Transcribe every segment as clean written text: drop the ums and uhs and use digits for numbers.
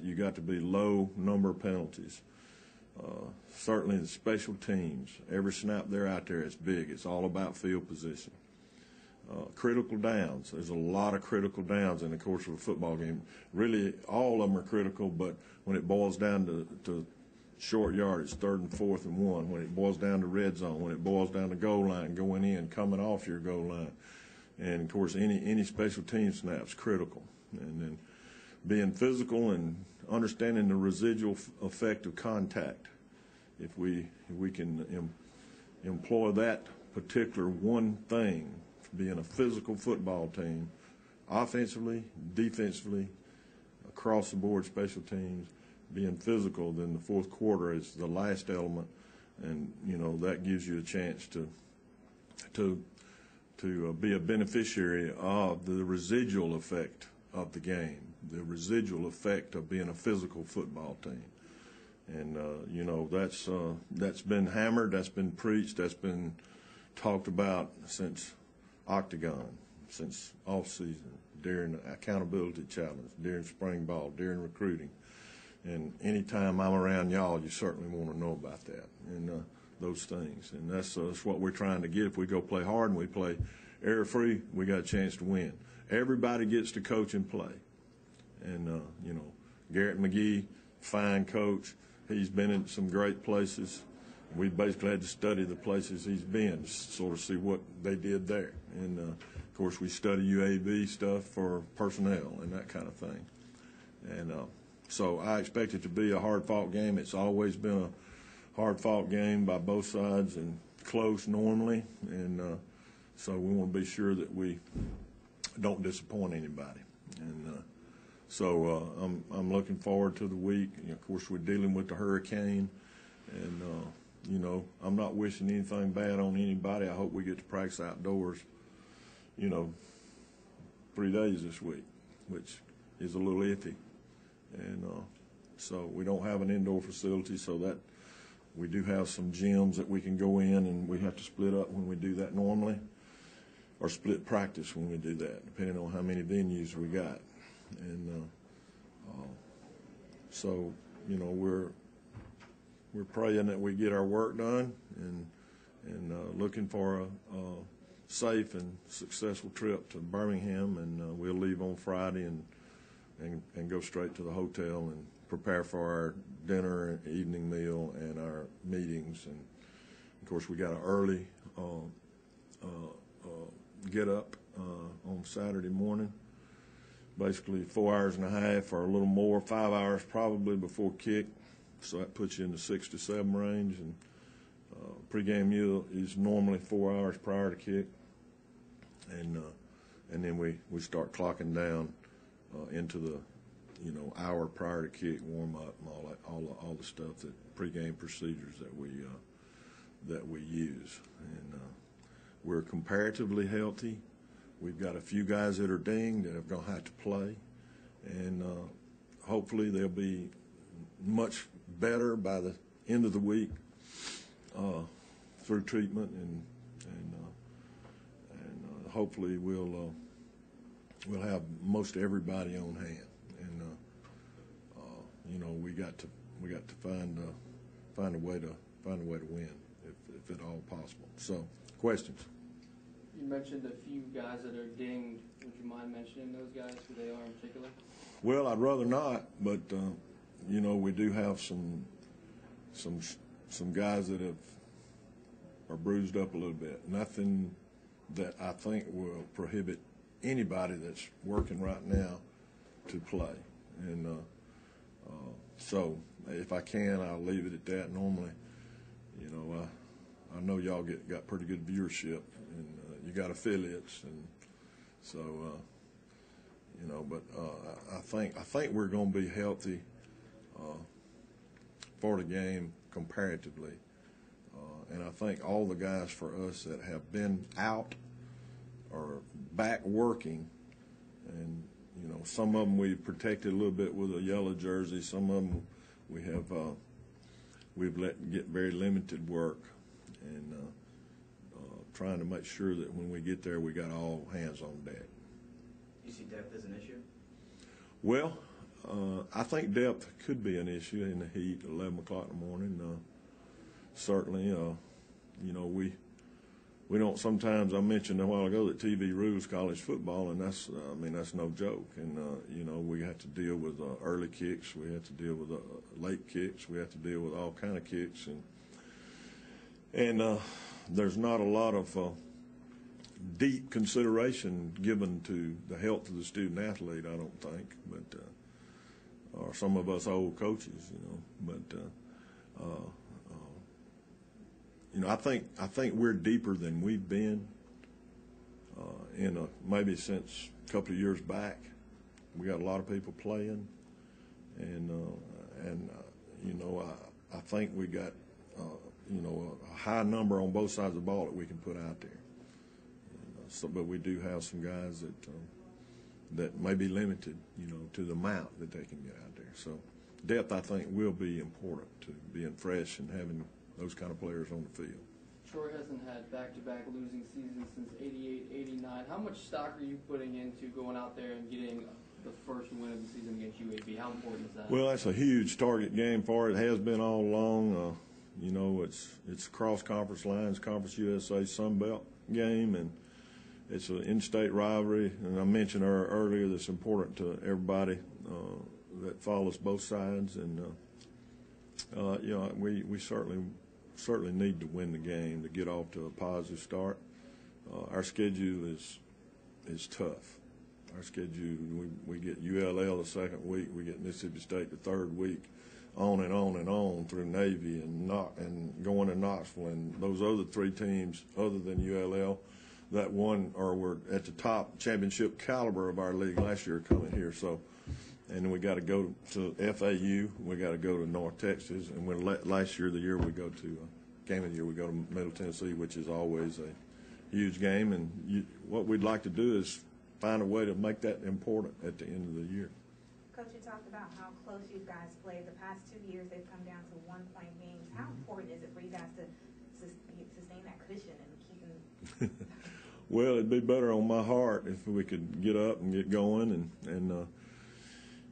You got to be low number of penalties. Certainly the special teams, every snap they're out there is big. It's all about field position. Critical downs. There's a lot of critical downs in the course of a football game. Really, all of them are critical, but when it boils down to short yardage, 3rd and 4th and 1, when it boils down to red zone, when it boils down to goal line, going in, coming off your goal line, and of course any special team snaps critical. And then being physical and understanding the residual effect of contact. If we can employ that particular one thing, being a physical football team, offensively, defensively, across the board, special teams, being physical, then the fourth quarter is the last element, and that gives you a chance to be a beneficiary of the residual effect of the game, the residual effect of being a physical football team. And that's been hammered, that's been preached, that's been talked about since Octagon, since off season, during the accountability challenge, during spring ball, during recruiting. And anytime I'm around y'all, you certainly want to know about that and those things. And that's what we're trying to get. If we go play hard and we play error-free, we got a chance to win. Everybody gets to coach and play. And, Garrett McGee, fine coach. He's been in some great places. We basically had to study the places he's been to sort of see what they did there. And, of course, we study UAB stuff for personnel and that kind of thing. And so I expect it to be a hard-fought game. It's always been a hard-fought game by both sides and close normally. And so we want to be sure that we don't disappoint anybody. And so I'm looking forward to the week. Of course, we're dealing with the hurricane. And, I'm not wishing anything bad on anybody. I hope we get to practice outdoors, 3 days this week, which is a little iffy. And so we don't have an indoor facility, so that we do have some gyms that we can go in, and we have to split up when we do that normally, or split practice when we do that, depending on how many venues we got. And so, we're praying that we get our work done and looking for a safe and successful trip to Birmingham, and we'll leave on Friday and go straight to the hotel and prepare for our dinner and evening meal and our meetings. And of course we got an early get up on Saturday morning, basically 4 hours and a half or a little more, 5 hours probably before kick. So that puts you in the 6 to 7 range, and pregame meal is normally 4 hours prior to kick, and then we start clocking down into the hour prior to kick, warm up, and all the stuff, that pregame procedures that we use. And we're comparatively healthy. We've got a few guys that are dinged that are going to have to play, and hopefully they'll be much better by the end of the week through treatment, and hopefully we'll have most everybody on hand. And we got to find a way to win if at all possible. So, questions? You mentioned a few guys that are dinged. Would you mind mentioning those guys, who they are in particular? Well, I'd rather not, but we do have some guys that are bruised up a little bit. Nothing that I think will prohibit anybody that's working right now to play. And so if I can, I'll leave it at that. Normally, I know y'all got pretty good viewership, and you got affiliates, and so but I think we're going to be healthy for the game comparatively, and I think all the guys for us that have been out are back working, and some of them we've protected a little bit with a yellow jersey. Some of them we've let get very limited work, and trying to make sure that when we get there we got all hands on deck. You see depth as an issue? Well, I think depth could be an issue in the heat, 11 o'clock in the morning. Certainly, you know, we don't sometimes, I mentioned a while ago that TV rules college football, and that's, I mean, that's no joke. And, you know, we have to deal with early kicks. We have to deal with late kicks. We have to deal with all kind of kicks. And there's not a lot of deep consideration given to the health of the student athlete, I don't think, but or some of us old coaches, you know. But you know, I think we're deeper than we've been maybe since a couple of years back. We got a lot of people playing, and you know, I think we got you know, a high number on both sides of the ball that we can put out there. But we do have some guys that may be limited, you know, to the amount that they can get out there. So depth, I think, will be important to being fresh and having those kind of players on the field. Troy hasn't had back-to-back losing seasons since '88, '89. How much stock are you putting into going out there and getting the first win of the season against UAB? How important is that? Well, that's a huge target game for it. It has been all along. You know, it's cross-conference lines, Conference USA Sun Belt game, and it's an in-state rivalry. And I mentioned earlier that's important to everybody that follows both sides. And you know, we certainly need to win the game to get off to a positive start. Our schedule is tough. Our schedule, we get ULL the second week, we get Mississippi State the third week, on and on and on through Navy and going to Knoxville, and those other three teams other than ULL that won or were at the top championship caliber of our league last year coming here. So, and we got to go to FAU, we got to go to North Texas, and when last year, the year we go to game of the year, we go to Middle Tennessee, which is always a huge game. And what we'd like to do is find a way to make that important at the end of the year. Coach, you talked about how close you guys played. The past 2 years, they've come down to 1-point games. How important is it for you guys to sustain that cushion and keep them? Well, it'd be better on my heart if we could get up and get going. And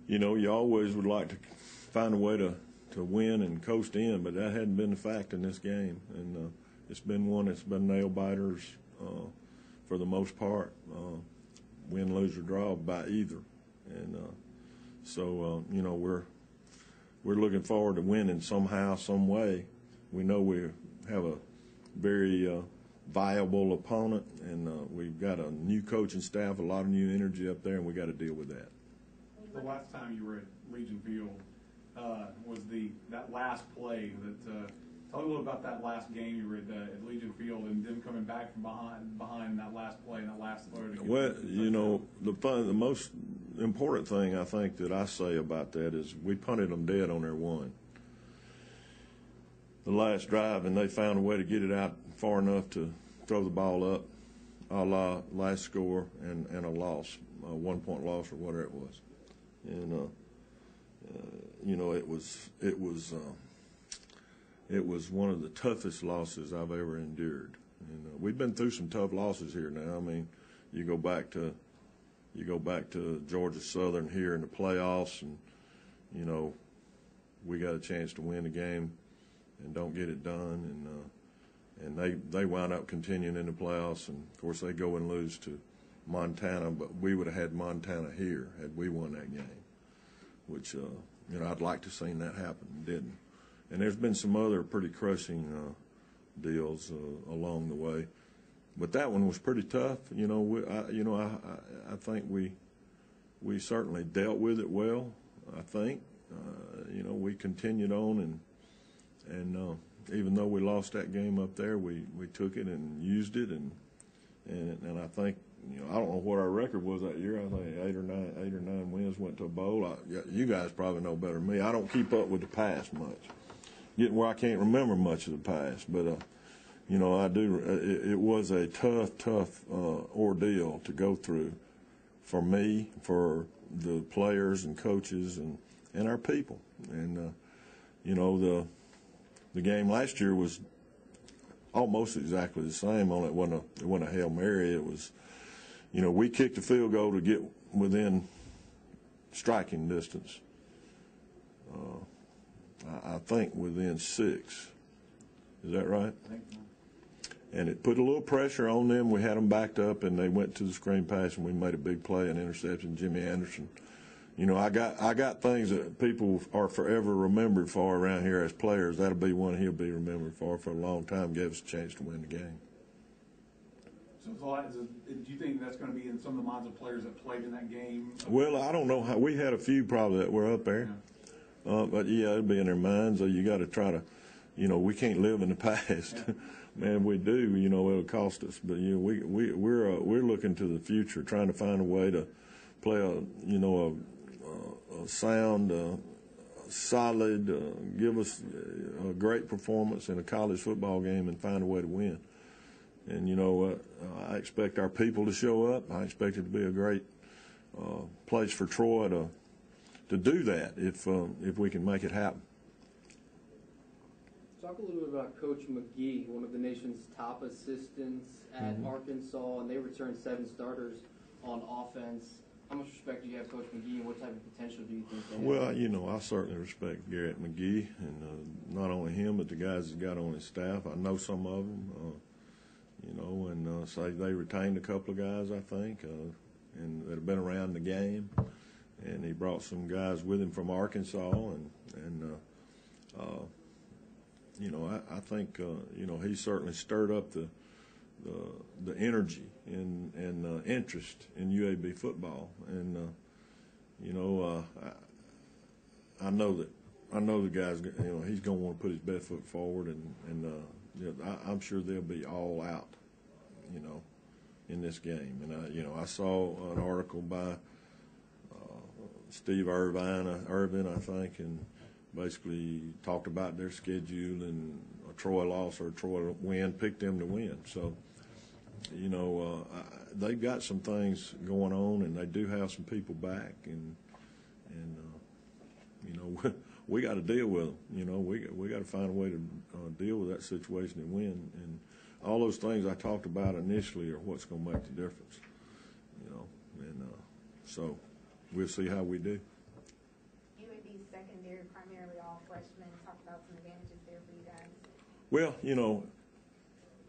you know, you always would like to find a way to win and coast in, but that hadn't been the fact in this game. And it's been one that's been nail-biters for the most part, win, lose, or draw by either. And so, you know, we're looking forward to winning somehow, some way. We know we have a very viable opponent, and we've got a new coaching staff, a lot of new energy up there, and we got to deal with that. The last time you were at Legion Field was that last play. Tell me a little about that last game you were at Legion Field and them coming back from behind that last play and that last throw. Well, you know, the most important thing I think that I say about that is we punted them dead on their one. The last drive, and they found a way to get it out far enough to throw the ball up, a la last score, and a loss, a 1-point loss or whatever it was. And you know, it was one of the toughest losses I've ever endured. And we've been through some tough losses here now. I mean, you go back to Georgia Southern here in the playoffs, and you know, we got a chance to win the game and don't get it done, and they wound up continuing in the playoffs, and of course they go and lose to Montana, but we would have had Montana here had we won that game, which you know, I'd like to have seen that happen, didn't. And there's been some other pretty crushing deals along the way, but that one was pretty tough. You know, I think we certainly dealt with it well. I think you know, we continued on, and even though we lost that game up there, we took it and used it, and I think, you know, I don't know what our record was that year. I think 8 or 9 wins, went to a bowl. You guys probably know better than me. I don't keep up with the past much, getting where I can't remember much of the past. But you know, I do. It was a tough ordeal to go through for me, for the players and coaches and our people. And you know, the game last year was almost exactly the same. Only it wasn't a Hail Mary. It was, you know, we kicked a field goal to get within striking distance. I think within 6. Is that right? I think so. And it put a little pressure on them. We had them backed up, and they went to the screen pass, and we made a big play, an interception. Jimmy Anderson. You know, I got things that people are forever remembered for around here as players. That'll be one he'll be remembered for a long time. Gave us a chance to win the game. So do you think that's going to be in some of the minds of players that played in that game? Well, I don't know how. We had a few probably that were up there. Yeah. But, yeah, it'll be in their minds. You got to try to, you know, we can't live in the past. Yeah. Man, we do, you know, it'll cost us. But, you know, we're looking to the future, trying to find a way to play a sound, solid, give us a great performance in a college football game and find a way to win. And, you know what, I expect our people to show up. I expect it to be a great place for Troy to do that if we can make it happen. Talk a little bit about Coach McGee, one of the nation's top assistants at Arkansas, and they returned 7 starters on offense. How much respect do you have Coach McGee, and what type of potential do you think they have? Well, you know, I certainly respect Garrett McGee, and not only him, but the guys he's got on his staff. I know some of them, you know, and so they retained a couple of guys, I think, and that have been around the game. And he brought some guys with him from Arkansas, and you know, I think you know, he certainly stirred up the energy and interest in UAB football, and you know, I know the guys. You know, he's going to want to put his best foot forward, and you know, I'm sure they'll be all out, you know, in this game. And you know, I saw an article by Steve Irvin, I think, and basically talked about their schedule, and a Troy loss or a Troy win, picked them to win. So, you know, they've got some things going on, and they do have some people back, and you know, we got to deal with them. You know, we got to find a way to deal with that situation and win. And all those things I talked about initially are what's going to make the difference. You know, and so we'll see how we do. UAB secondary, primarily all freshmen. Talk about some advantages there for you guys. Well, you know,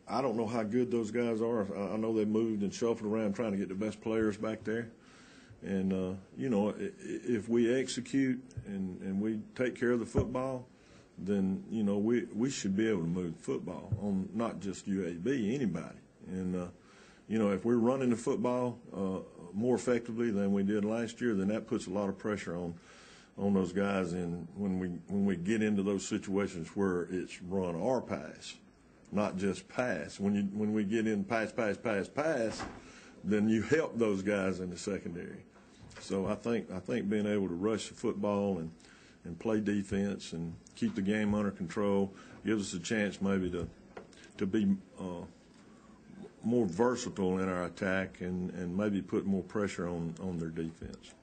I don't know how good those guys are. I know they moved and shuffled around trying to get the best players back there. And, you know, if we execute and we take care of the football, then, you know, we should be able to move the football on not just UAB, anybody. And, you know, if we're running the football more effectively than we did last year, then that puts a lot of pressure on those guys. And when we get into those situations where it's run or pass, not just pass. When we get in pass, then you help those guys in the secondary. So I think being able to rush the football and play defense and keep the game under control gives us a chance maybe to be more versatile in our attack and maybe put more pressure on their defense.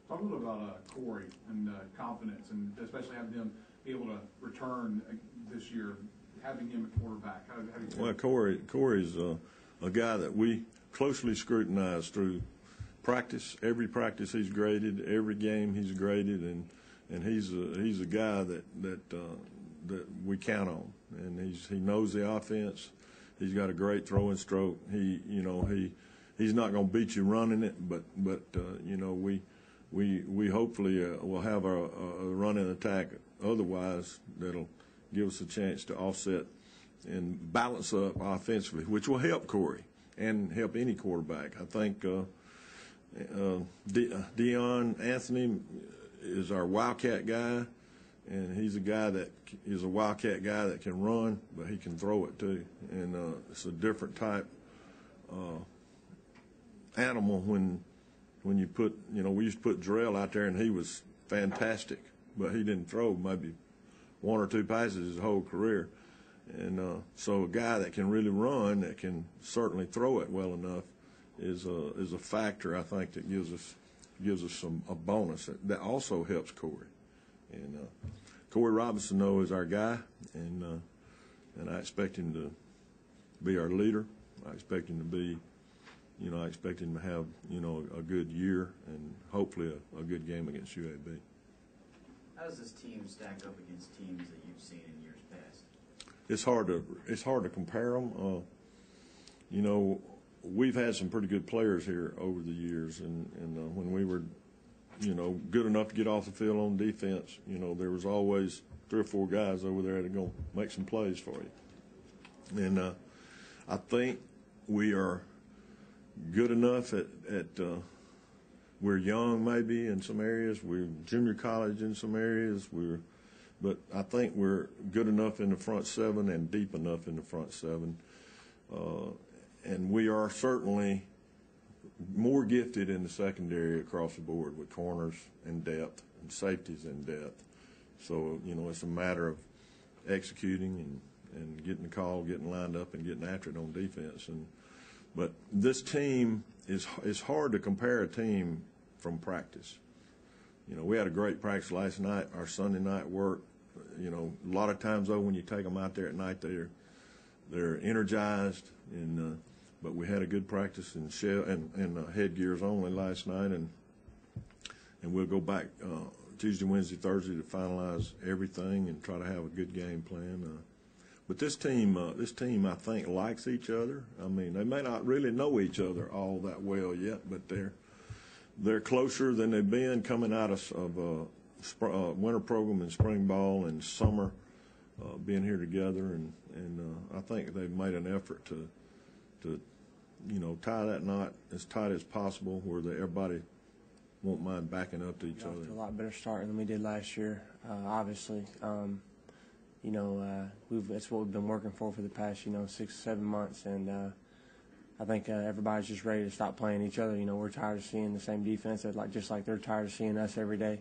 Talk a little about Corey and confidence, and especially having him be able to return this year, having him at quarterback. How do you feel? Well, Corey's a guy that we closely scrutinize through practice. Every practice he's graded, every game he's graded, and he's a guy that we count on. And he knows the offense. He's got a great throwing stroke. He's not going to beat you running it, but you know, we hopefully will have a running attack otherwise that'll give us a chance to offset and balance up offensively, which will help Corey and help any quarterback. I think Deion Anthony is our Wildcat guy, and he's a guy that is a Wildcat guy that can run, but he can throw it too. And it's a different type animal when you put, you know, we used to put Jarrell out there, and he was fantastic, but he didn't throw maybe 1 or 2 passes his whole career. And so a guy that can really run, that can certainly throw it well enough, is a factor, I think, that gives us a bonus that also helps Corey. And Corey Robinson, though, is our guy, and I expect him to be our leader. I expect him to be I expect him to have, a good year and hopefully a good game against UAB. How does this team stack up against teams that you've seen in years past? It's hard to compare them. We've had some pretty good players here over the years, and when we were, good enough to get off the field on defense, there was always 3 or 4 guys over there that are going to make some plays for you. And I think we are good enough at we're young maybe in some areas. We're junior college in some areas. But I think we're good enough in the front 7 and deep enough in the front 7. And we are certainly more gifted in the secondary across the board with corners and depth and safeties and depth. So, it's a matter of executing and getting the call, getting lined up, and getting after it on defense. But this team it's hard to compare a team from practice. We had a great practice last night, our Sunday night work. A lot of times, though, when you take them out there at night, they're energized. But we had a good practice in headgears only last night, and we'll go back Tuesday, Wednesday, Thursday to finalize everything and try to have a good game plan. But this team, I think, likes each other. I mean, they may not really know each other all that well yet, but they're closer than they've been coming out of winter program and spring ball and summer being here together. And I think they've made an effort to tie that knot as tight as possible where everybody won't mind backing up to each other. A lot better start than we did last year, obviously. That's what we've been working for the past, 6 or 7 months, and I think everybody's just ready to stop playing each other. We're tired of seeing the same defense, just like they're tired of seeing us every day.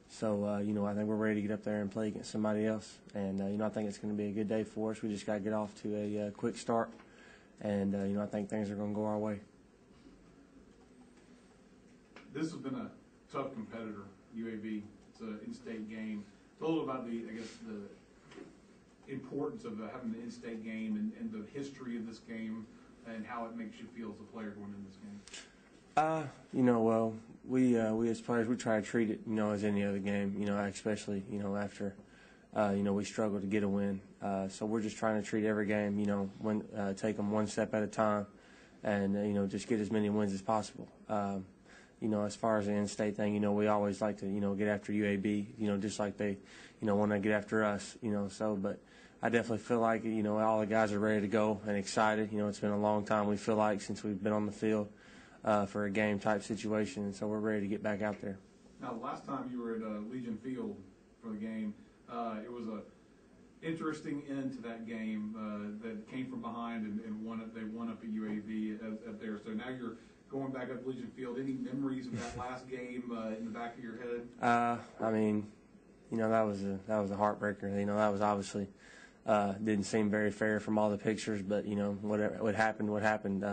So, I think we're ready to get up there and play against somebody else, and I think it's going to be a good day for us. We just got to get off to a quick start, and I think things are going to go our way. This has been a tough competitor, UAB. It's an in-state game. Tell a little about the importance of having the in-state game and the history of this game and how it makes you feel as a player going into this game. We as players, we try to treat it, as any other game, especially, after, we struggle to get a win. So we're just trying to treat every game, take them one step at a time and, just get as many wins as possible. As far as the in-state thing, we always like to, get after UAB, just like they, want to get after us, but I definitely feel like, all the guys are ready to go and excited. It's been a long time, we feel like, since we've been on the field for a game-type situation, and so we're ready to get back out there. Now, the last time you were at Legion Field for the game, it was a interesting end to that game that came from behind and they won up at UAB up there. So now you're going back up Legion Field. Any memories of that last game in the back of your head? That was a heartbreaker. That was obviously didn't seem very fair from all the pictures, but what happened.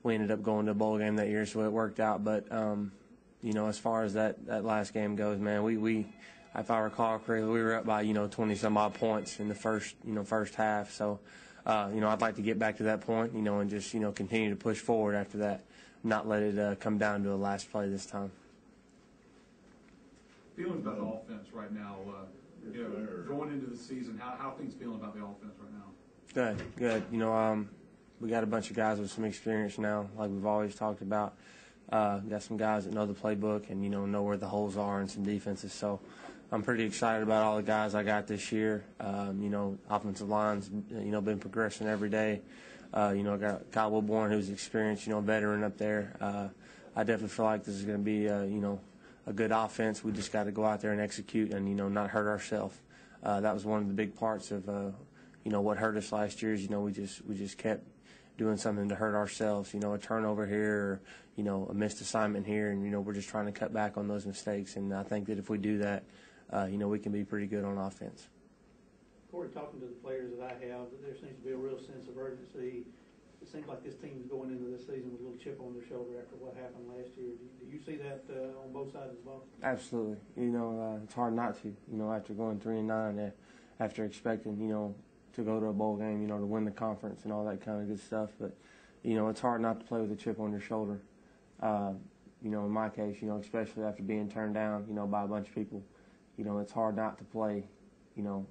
We ended up going to a bowl game that year, so it worked out. But as far as that last game goes, man, we if I recall correctly, we were up by 20 some odd points in the first half. So I'd like to get back to that point, and just continue to push forward after that, not let it come down to a last play this time. Feelings about the offense right now, going into the season, how things feeling about the offense right now? Good. We got a bunch of guys with some experience now, like we've always talked about. Got some guys that know the playbook and, know where the holes are and some defenses. So I'm pretty excited about all the guys I got this year. Offensive line's, been progressing every day. I got Kyle Wilborn, who's experienced, veteran up there. I definitely feel like this is going to be, a good offense. We just got to go out there and execute and, not hurt ourselves. That was one of the big parts of, what hurt us last year is, we just kept doing something to hurt ourselves, a turnover here or, a missed assignment here, and, we're just trying to cut back on those mistakes. And I think that if we do that, we can be pretty good on offense. Corey, talking to the players that I have, there seems to be a real sense of urgency. It seems like this team's going into this season with a little chip on their shoulder after what happened last year. Do you see that on both sides as well? Absolutely. It's hard not to, after going 3-9, after expecting, to go to a bowl game, to win the conference and all that kind of good stuff. But, it's hard not to play with a chip on your shoulder. In my case, especially after being turned down, by a bunch of people, it's hard not to play,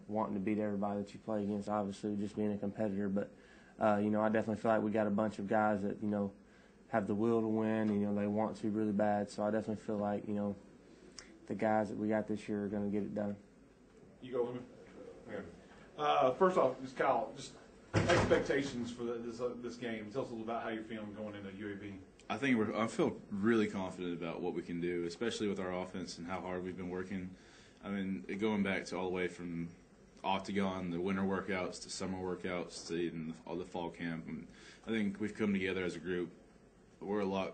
wanting to beat everybody that you play against, obviously, just being a competitor. But, I definitely feel like we got a bunch of guys that, have the will to win, and, they want to really bad. So I definitely feel like, the guys that we got this year are going to get it done. You go, Lineman? Okay. First off, just Kyle, just expectations for this game. Tell us a little about how you're feeling going into UAB. I feel really confident about what we can do, especially with our offense and how hard we've been working. I mean, going back to all the way from Octagon, the winter workouts, to summer workouts, to even all the fall camp. And I think we've come together as a group. We're a lot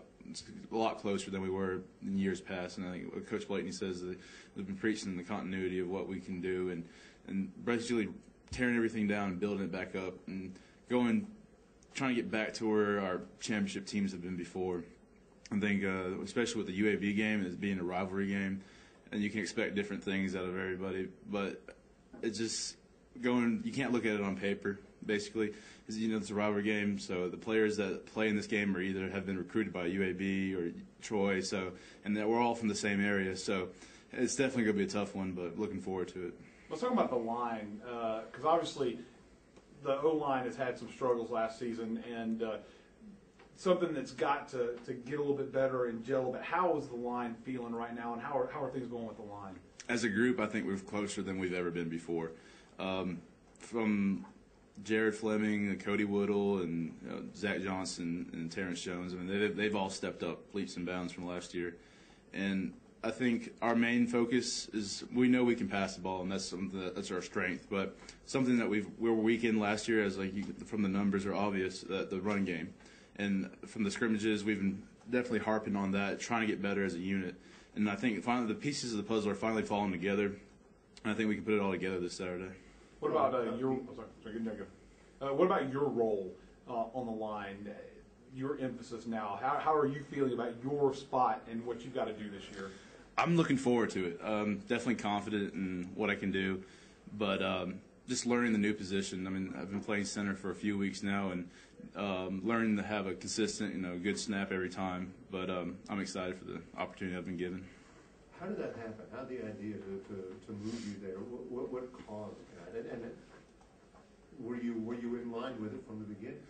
closer than we were in years past. And I think what Coach Blakeney says that we've been preaching the continuity of what we can do and basically tearing everything down and building it back up and trying to get back to where our championship teams have been before. I think, especially with the UAB game, as being a rivalry game, and you can expect different things out of everybody, but it's just you can't look at it on paper, basically. It's a rivalry game, so the players that play in this game either have been recruited by UAB or Troy, and that we're all from the same area, so it's definitely going to be a tough one, but looking forward to it. Let's talk about the line, because obviously the O-line has had some struggles last season, and something that's got to get a little bit better and gel. But how is the line feeling right now, and how are things going with the line? As a group, I think we're closer than we've ever been before. From Jared Fleming, Cody Woodle, and Zach Johnson and Terrence Jones, I mean, they've all stepped up leaps and bounds from last year. And I think our main focus is we know we can pass the ball, and that's something that's our strength. But something that we were weak in last year, as from the numbers are obvious, the running game. And from the scrimmages, we've been definitely harping on that, trying to get better as a unit. And I think finally the pieces of the puzzle are finally falling together. And I think we can put it all together this Saturday. What about what about your role on the line? Your emphasis now. How are you feeling about your spot and what you've got to do this year? I'm looking forward to it. Definitely confident in what I can do, but just learning the new position. I mean, I've been playing center for a few weeks now, and learning to have a consistent, good snap every time. But I'm excited for the opportunity I've been given. How did that happen? How did the idea to move you there? What caused that? And were you in line with it from the beginning?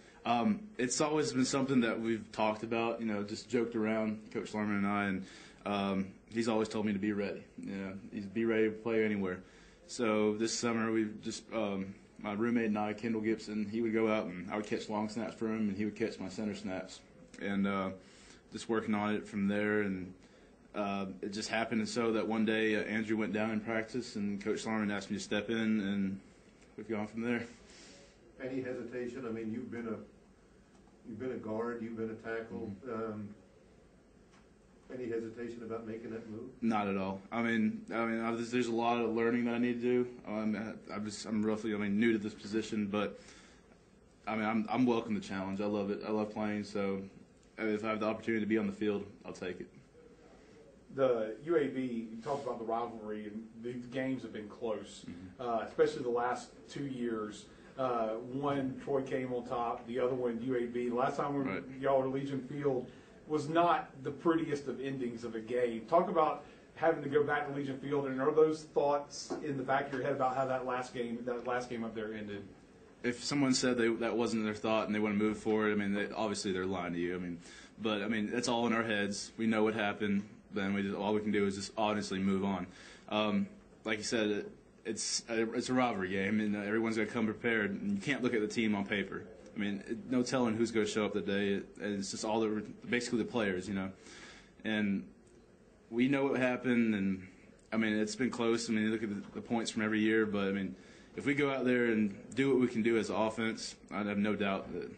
It's always been something that we've talked about. Just joked around, Coach Larman and I, and he's always told me to be ready. He's be ready to play anywhere. So this summer we just my roommate and I, Kendall Gibson, he would go out and I would catch long snaps for him, and he would catch my center snaps, and just working on it from there. And it just happened, and so that one day Andrew went down in practice, and Coach Larman asked me to step in, and we've gone from there. Any hesitation? I mean, you've been a guard, you've been a tackle. Any hesitation about making that move? Not at all. I mean, there's a lot of learning that I need to do. I'm roughly, new to this position, but I'm welcome the challenge. I love it. I love playing. So, if I have the opportunity to be on the field, I'll take it. The UAB, you talked about the rivalry, and these games have been close, especially the last 2 years. One, Troy came on top. The other one, UAB. The last time y'all were at Legion Field was not the prettiest of endings of a game. Talk about having to go back to Legion Field, and are those thoughts in the back of your head about how that last game up there ended? If someone said that wasn't their thought and they want to move forward, obviously they're lying to you. But it's all in our heads. We know what happened. Then all we can do is just honestly move on. Like you said, it's a rivalry game, and everyone's got to come prepared. And you can't look at the team on paper. No telling who's going to show up that day. It's just basically the players, And we know what happened, and it's been close. You look at the points from every year, but if we go out there and do what we can do as offense, I have no doubt that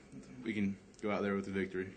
we can go out there with the victory.